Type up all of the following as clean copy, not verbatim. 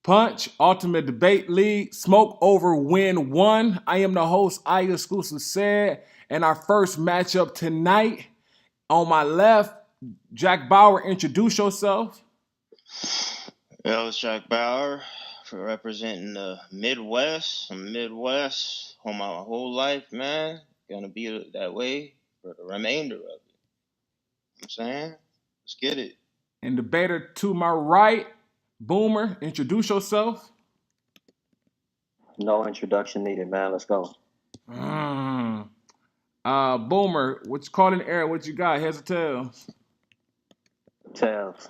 Punch, Ultimate Debate League, Smoke Over Win 1. I am the host, iXclusive said, and our first matchup tonight. On my left, Jack Bauer, introduce yourself. Yo, it's Jakk Bauer for representing the Midwest. I'm Midwest all my whole life, man. Gonna be that way for the remainder of it. You know what I'm saying? Let's get it. And debater to my right, Boomer, introduce yourself. No introduction needed, man. Let's go. Boomer, what you call in the air? What you got? Heads or tails? Tails.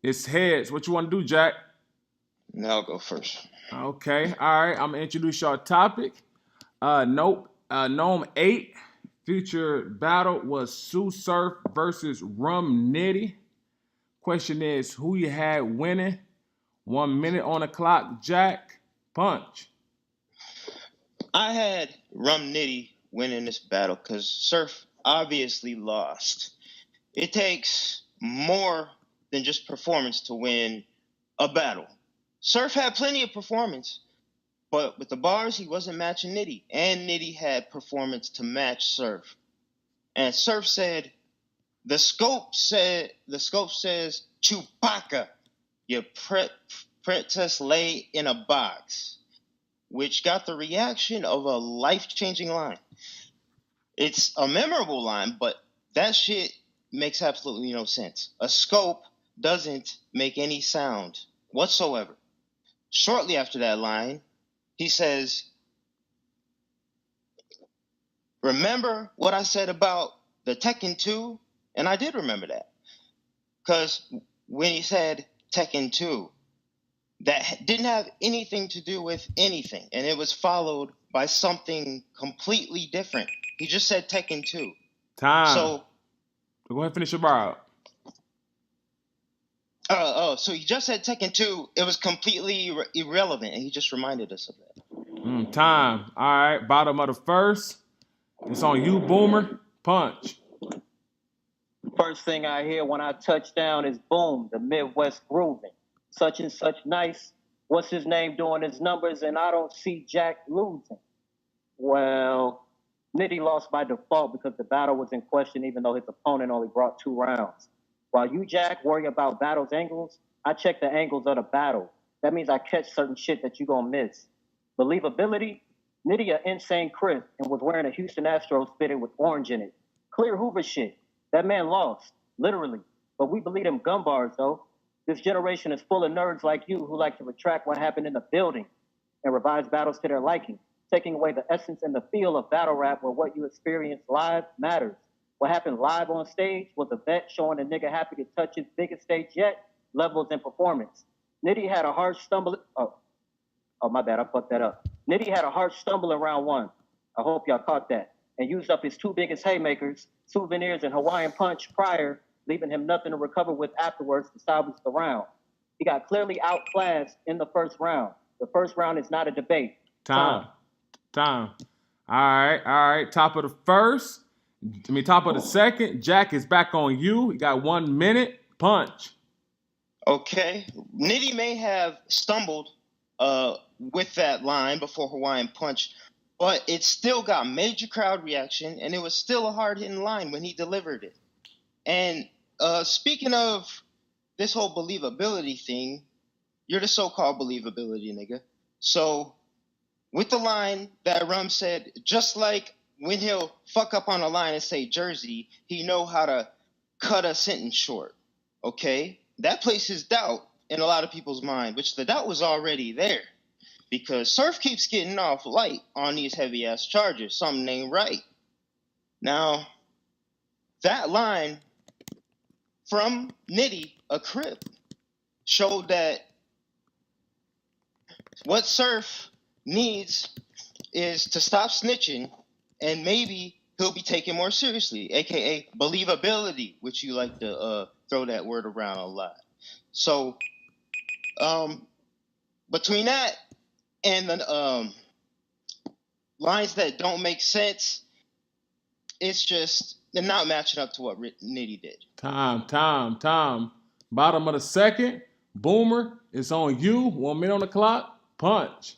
It's heads. What you want to do, Jack? Now I'll go first. Okay, all right. I'm gonna introduce y'all topic. Gnome 8 featured battle was Sue Surf versus Rum Nitty. Question is, who you had winning? 1 minute on the clock. Jack, punch. I had Rum Nitty winning this battle because Surf obviously lost. It takes more than just performance to win a battle. Surf had plenty of performance, but with the bars, he wasn't matching Nitty. And Nitty had performance to match Surf. And Surf said, the scope says Chewbacca, your princess lay in a box, which got the reaction of a life-changing line. It's a memorable line, but that shit makes absolutely no sense. A scope doesn't make any sound whatsoever. Shortly after that line, he says, remember what I said about the Tekken 2? And I did remember that. Because when he said Tekken 2, that didn't have anything to do with anything. And it was followed by something completely different. He just said Tekken 2. Time. So go ahead and finish your bar out. So he just said Tekken 2. It was completely irrelevant, and he just reminded us of that. Time. All right, bottom of the first. It's on you, Boomer. Punch. First thing I hear when I touch down is boom, the Midwest grooving. Such and such nice. What's his name doing his numbers, and I don't see Jack losing. Well, Nitty lost by default because the battle was in question, even though his opponent only brought 2 rounds. While you, Jack, worry about battle's angles, I check the angles of the battle. That means I catch certain shit that you gonna miss. Believability, Nitty a insane crisp and was wearing a Houston Astros fitted with orange in it. Clear Hoover shit. That man lost, literally. But we believe him gun bars, though. This generation is full of nerds like you who like to retract what happened in the building and revise battles to their liking, taking away the essence and the feel of battle rap where what you experience live matters. What happened live on stage was a vet showing a nigga happy to touch his biggest stage yet, levels and performance. Nitty had a harsh stumble. Oh, my bad, I fucked that up. Nitty had a harsh stumble in round 1. I hope y'all caught that. And used up his 2 biggest haymakers, souvenirs, and Hawaiian punch prior, leaving him nothing to recover with afterwards to salvage the round. He got clearly outclassed in the first round. The first round is not a debate. Time. All right. Top of the second. Jack is back on you. You got 1 minute. Punch. Okay. Nitty may have stumbled with that line before Hawaiian Punch, but it still got major crowd reaction, and it was still a hard-hitting line when he delivered it. And speaking of this whole believability thing, you're the so-called believability nigga. So with the line that Rum said, just like when he'll fuck up on a line and say Jersey, he know how to cut a sentence short, okay? That places doubt in a lot of people's mind, which the doubt was already there because Surf keeps getting off light on these heavy-ass charges. Something ain't right. Now, that line from Nitty, a Crip, showed that what Surf needs is to stop snitching, and maybe he'll be taken more seriously, aka believability, which you like to throw that word around a lot. So, between that and the lines that don't make sense, it's just they're not matching up to what Nitty did. Time. Bottom of the second. Boomer, it's on you. 1 minute on the clock. Punch.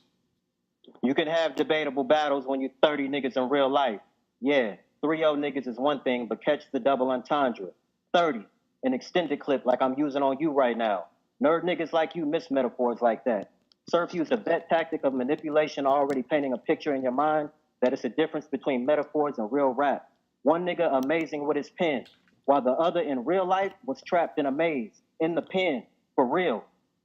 You can have debatable battles when you're 30 niggas in real life. Yeah, 3-0 niggas is one thing, but catch the double entendre. 30, an extended clip like I'm using on you right now. Nerd niggas like you miss metaphors like that. Surf used a vet tactic of manipulation, already painting a picture in your mind that it's a difference between metaphors and real rap. One nigga amazing with his pen, while the other in real life was trapped in a maze, in the pen, for real.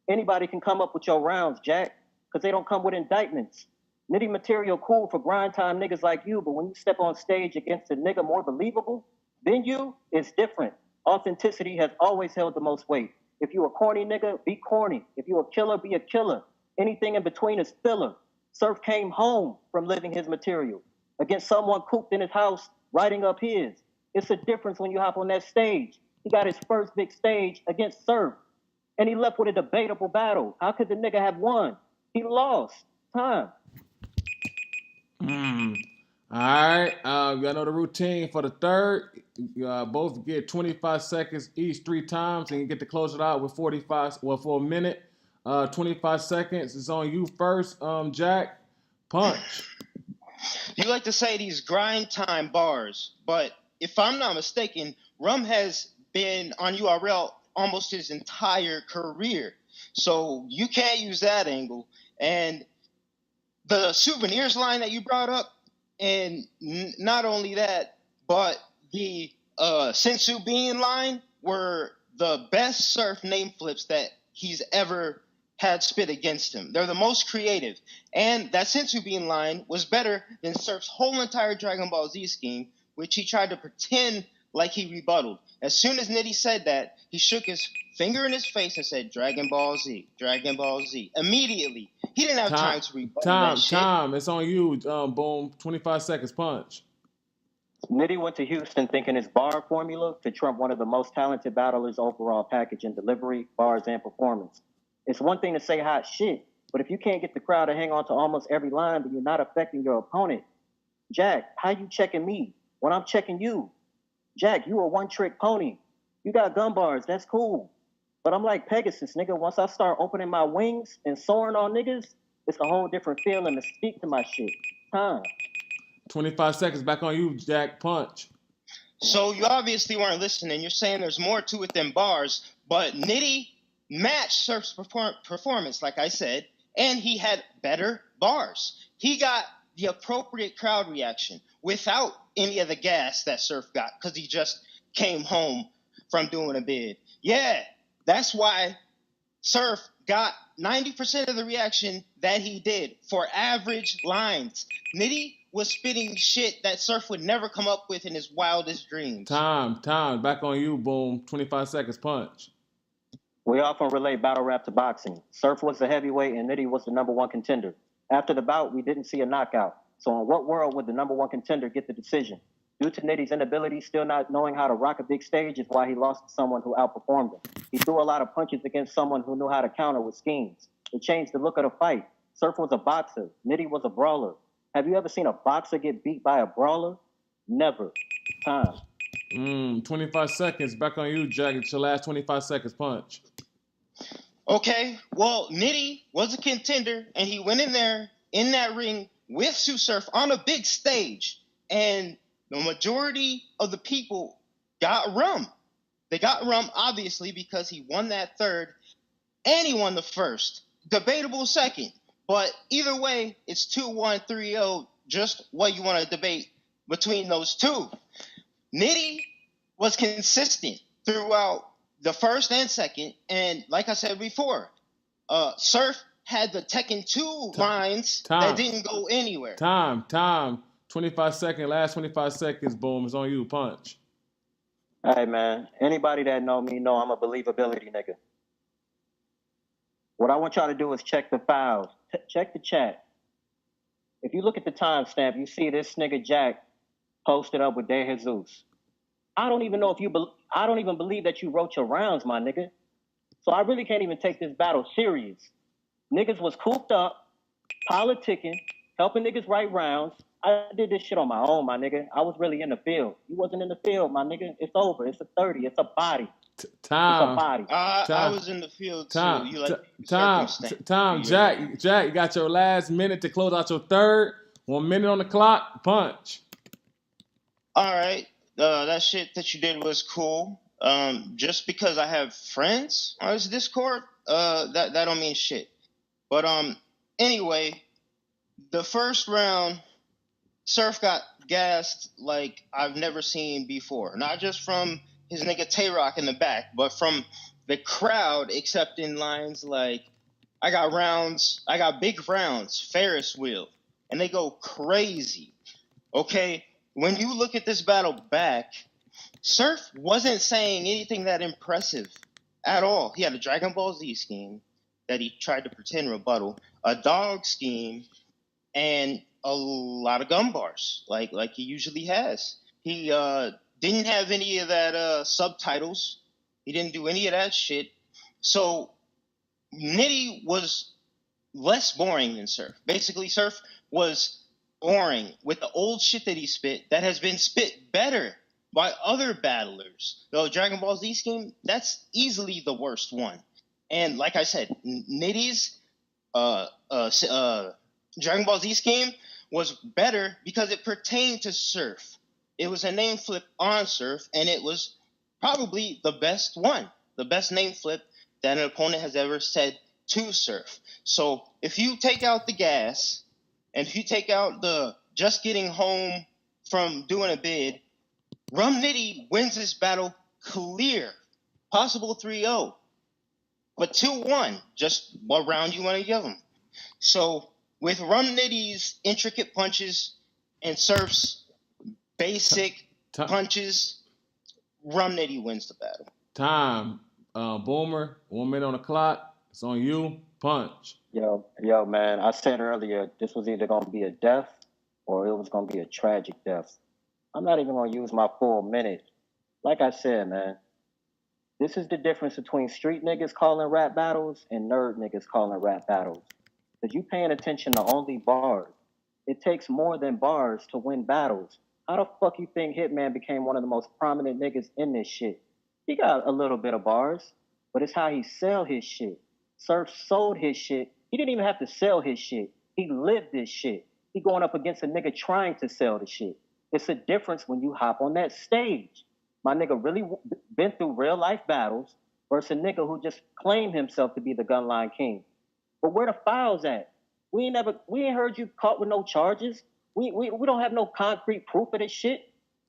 Anybody can come up with your rounds, Jack, because they don't come with indictments. Nitty material cool for grind time niggas like you, but when you step on stage against a nigga more believable than you, it's different. Authenticity has always held the most weight. If you a corny nigga, be corny. If you a killer, be a killer. Anything in between is filler. Surf came home from living his material against someone cooped in his house writing up his. It's a difference when you hop on that stage. He got his first big stage against Surf, and he left with a debatable battle. How could the nigga have won? He lost. Time. All right. Y'all know the routine for the third. Both get 25 seconds each 3 times, and you get to close it out with 45. Well, for a minute. 25 seconds. It's on you first, Jack. Punch. You like to say these grind time bars, but if I'm not mistaken, Rum has been on URL almost his entire career. So you can't use that angle. And the souvenirs line that you brought up, and not only that, but the Sensu Bean line were the best Surf name flips that he's ever had spit against him. They're the most creative. And that Sensu Bean line was better than Surf's whole entire Dragon Ball Z scheme, which he tried to pretend like he rebutted. As soon as Nitty said that, he shook his finger in his face and said, Dragon Ball Z, Dragon Ball Z. Immediately. He didn't have time to rebut that shit. Time. It's on you. Boom. 25 seconds. Punch. Nitty went to Houston thinking his bar formula could trump one of the most talented battlers' overall package in delivery, bars, and performance. It's one thing to say hot shit, but if you can't get the crowd to hang on to almost every line, then you're not affecting your opponent. Jack, how you checking me when I'm checking you? Jack, you a one-trick pony. You got gun bars, that's cool. But I'm like Pegasus, nigga. Once I start opening my wings and soaring on niggas, it's a whole different feeling to speak to my shit. Time. 25 seconds. Back on you, Jack. Punch. So you obviously weren't listening. You're saying there's more to it than bars, but Nitty matched Surf's performance, like I said, and he had better bars. He got the appropriate crowd reaction without any of the gas that Surf got because he just came home from doing a bid. Yeah, that's why Surf got 90% of the reaction that he did for average lines. Nitty was spitting shit that Surf would never come up with in his wildest dreams. Time. Back on you, Boom. 25 seconds. Punch. We often relate battle rap to boxing. Surf was the heavyweight and Nitty was the number one contender. After the bout, we didn't see a knockout. So in what world would the number one contender get the decision? Due to Nitty's inability, still not knowing how to rock a big stage is why he lost to someone who outperformed him. He threw a lot of punches against someone who knew how to counter with schemes. It changed the look of the fight. Surf was a boxer. Nitty was a brawler. Have you ever seen a boxer get beat by a brawler? Never. Time. 25 seconds. Back on you, Jack. It's your last 25 seconds. Punch. Okay, well, Nitty was a contender, and he went in there in that ring with Sue Surf on a big stage, and the majority of the people got Rum. They got Rum, obviously, because he won that third, and he won the first. Debatable second, but either way, it's 2-1, 3-0, just what you want to debate between those two. Nitty was consistent throughout the first and second, and like I said before, Surf had the Tekken 2 lines that didn't go anywhere. Time. 25 seconds, last 25 seconds, Boom, it's on you, Punch. Hey, man, anybody that know me know I'm a believability nigga. What I want y'all to do is check the files. Check the chat. If you look at the timestamp, you see this nigga Jack posted up with De Jesus. I don't even know if you I don't even believe that you wrote your rounds, my nigga. So I really can't even take this battle serious. Niggas was cooped up, politicking, helping niggas write rounds. I did this shit on my own, my nigga. I was really in the field. You wasn't in the field, my nigga. It's over. It's a 30. It's a body. It's a Time. body. I Time. was in the field too. Time. You like Time. circumstance. Jack, you got your last minute to close out your third. 1 minute on the clock. Punch. All right. That shit that you did was cool. Just because I have friends on this Discord, that don't mean shit. But anyway, the first round, Surf got gassed like I've never seen before. Not just from his nigga Tay-Rock in the back, but from the crowd accepting lines like, I got big rounds, Ferris wheel. And they go crazy. Okay? When you look at this battle back, Surf wasn't saying anything that impressive at all. He had a Dragon Ball Z scheme that he tried to pretend rebuttal, a dog scheme, and a lot of gun bars, like he usually has. He didn't have any of that subtitles. He didn't do any of that shit. So Nitty was less boring than Surf. Basically, Surf was boring with the old shit that he spit that has been spit better by other battlers. The Dragon Ball Z scheme, that's easily the worst one. And like I said, Nitty's Dragon Ball Z scheme was better because it pertained to Surf. It was a name flip on Surf, and it was probably the best one, the best name flip that an opponent has ever said to Surf. So if you take out the gas, and if you take out the just getting home from doing a bid, Rum Nitty wins this battle clear. Possible 3-0. But 2-1, just what round you want to give him. So with Rum Nitty's intricate punches and Surf's basic punches, Rum Nitty wins the battle. Time. Boomer, 1 minute on the clock. It's on you. Punch. Yo, man, I said earlier this was either going to be a death or it was going to be a tragic death. I'm not even going to use my full minute. Like I said, man, this is the difference between street niggas calling rap battles and nerd niggas calling rap battles. Because you paying attention to only bars. It takes more than bars to win battles. How the fuck you think Hitman became one of the most prominent niggas in this shit? He got a little bit of bars, but it's how he sell his shit. Surf sold his shit. He didn't even have to sell his shit. He lived this shit. He going up against a nigga trying to sell the shit. It's a difference when you hop on that stage. My nigga really been through real life battles versus a nigga who just claimed himself to be the gunline king. But where the files at? We ain't heard you caught with no charges. We don't have no concrete proof of this shit.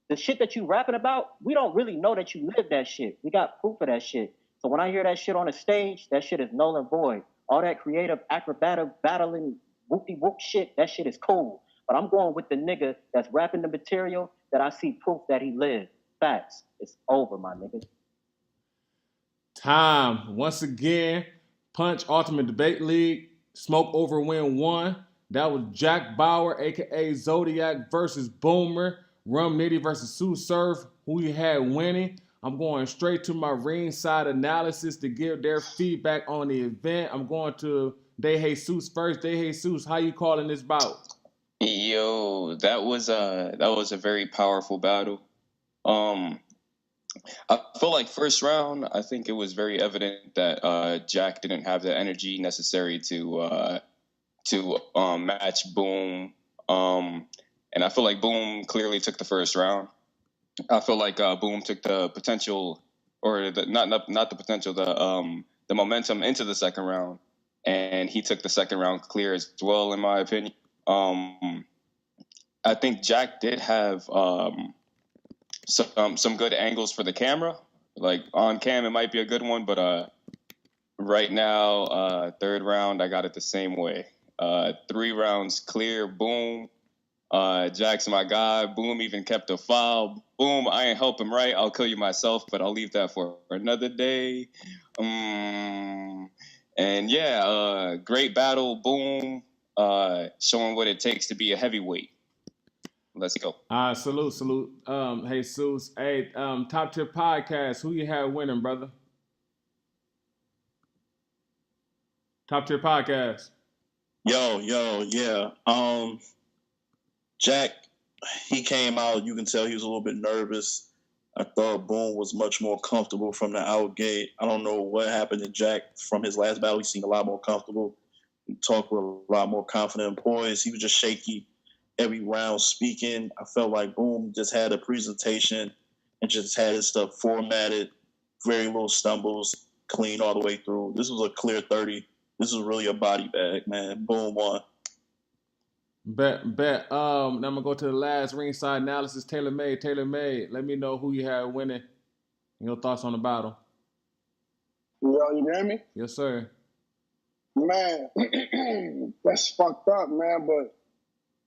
The shit that you rapping about, we don't really know that you lived that shit. We got proof of that shit. So when I hear that shit on the stage, that shit is null and void. All that creative, acrobatic, battling, whoop-de-whoop shit, that shit is cool. But I'm going with the nigga that's rapping the material that I see proof that he lived. Facts. It's over, my nigga. Time. Once again, Punch Ultimate Debate League. Smoke over win 1. That was Jakk Bauer, a.k.a. Zodiac, versus Boomer. Rum Nitty versus Sue Surf, who you had winning. I'm going straight to my ringside analysis to give their feedback on the event. I'm going to De Jesus first. De Jesus, how you calling this bout? Yo, that was a very powerful battle. I feel like first round, I think it was very evident that Jakk didn't have the energy necessary to match Boom. And I feel like Boom clearly took the first round. I feel like Boom took the potential, or not the potential, the momentum into the second round, and he took the second round clear as well, in my opinion. I think Jakk did have some good angles for the camera. Like on cam, it might be a good one, but right now, third round, I got it the same way. 3 rounds clear, Boom. Jack's my guy. Boom even kept a file. Boom, I ain't help him right. I'll kill you myself, but I'll leave that for another day. And yeah, great battle. Boom, showing what it takes to be a heavyweight. Let's go. Salute. Jesus. Hey, Top Tier Podcast. Who you had winning, brother? Top Tier Podcast. Yo, yeah. Jakk, he came out, you can tell he was a little bit nervous. I thought Boom was much more comfortable from the outgate. I don't know what happened to Jakk from his last battle. He seemed a lot more comfortable. He talked with a lot more confident poise. He was just shaky every round speaking. I felt like Boom just had a presentation and just had his stuff formatted, very little stumbles, clean all the way through. This was a clear 30. This was really a body bag, man. Boom won. Bet. Now I'm gonna go to the last ringside analysis. Taylor Made. Let me know who you had winning. Your thoughts on the battle. Yo, you hear me? Yes, sir. Man, that's fucked up, man, but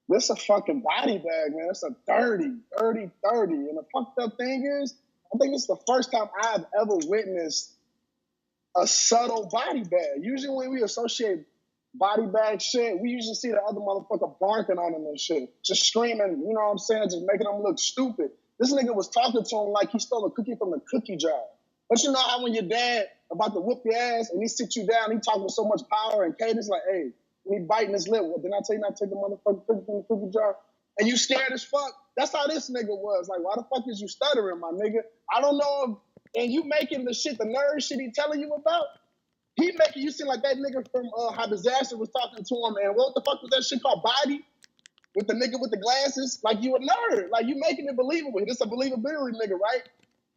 this a fucking body bag, man. It's a 30. And the fucked up thing is, I think it's the first time I've ever witnessed a subtle body bag. Usually when we associate body bag shit, we usually see the other motherfucker barking on him and shit. Just screaming, you know what I'm saying? Just making him look stupid. This nigga was talking to him like he stole a cookie from the cookie jar. But you know how when your dad about to whoop your ass and he sits you down, he talking with so much power and cadence like, hey, and he biting his lip. Well, didn't I tell you not to take the motherfucking cookie from the cookie jar? And you scared as fuck. That's how this nigga was. Like, why the fuck is you stuttering, my nigga? I don't know if, and you making the shit, the nerd shit he telling you about, he making you seem like that nigga from how Disaster was talking to him, and what the fuck was that shit called, Body? With the nigga with the glasses? Like, you a nerd. Like, you making it believable. This a believability nigga, right?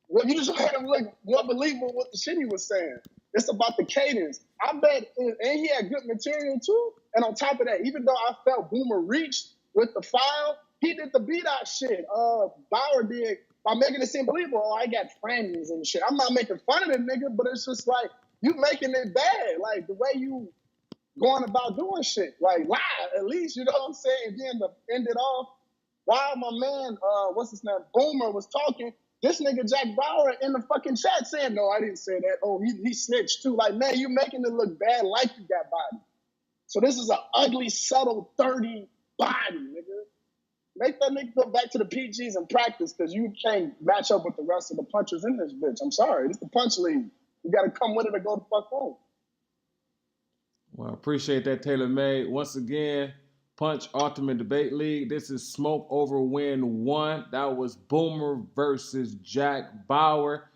Well, you just made him look more believable with the shit he was saying. It's about the cadence. I bet, and he had good material too. And on top of that, even though I felt Boomer reached with the file, he did the BOUT shit. Bauer did by making it seem believable. Oh, I got friends and shit. I'm not making fun of the nigga, but it's just like, you making it bad. Like, the way you going about doing shit. Like, lie, at least, you know what I'm saying? And then to end it off, while my man, what's his name, Boomer was talking, this nigga Jakk Bauer in the fucking chat saying, no, I didn't say that. Oh, he snitched too. Like, man, you making it look bad like you got body. So this is an ugly, subtle, 30 body, nigga. Make that nigga go back to the PGs and practice, because you can't match up with the rest of the punchers in this bitch. I'm sorry. It's the punch league. You got to come with it or go the fuck home. Well, appreciate that, Taylor Made. Once again, Punch Ultimate Debate League. This is Smoke Over Win 1. That was Boomer versus Jakk Bauer.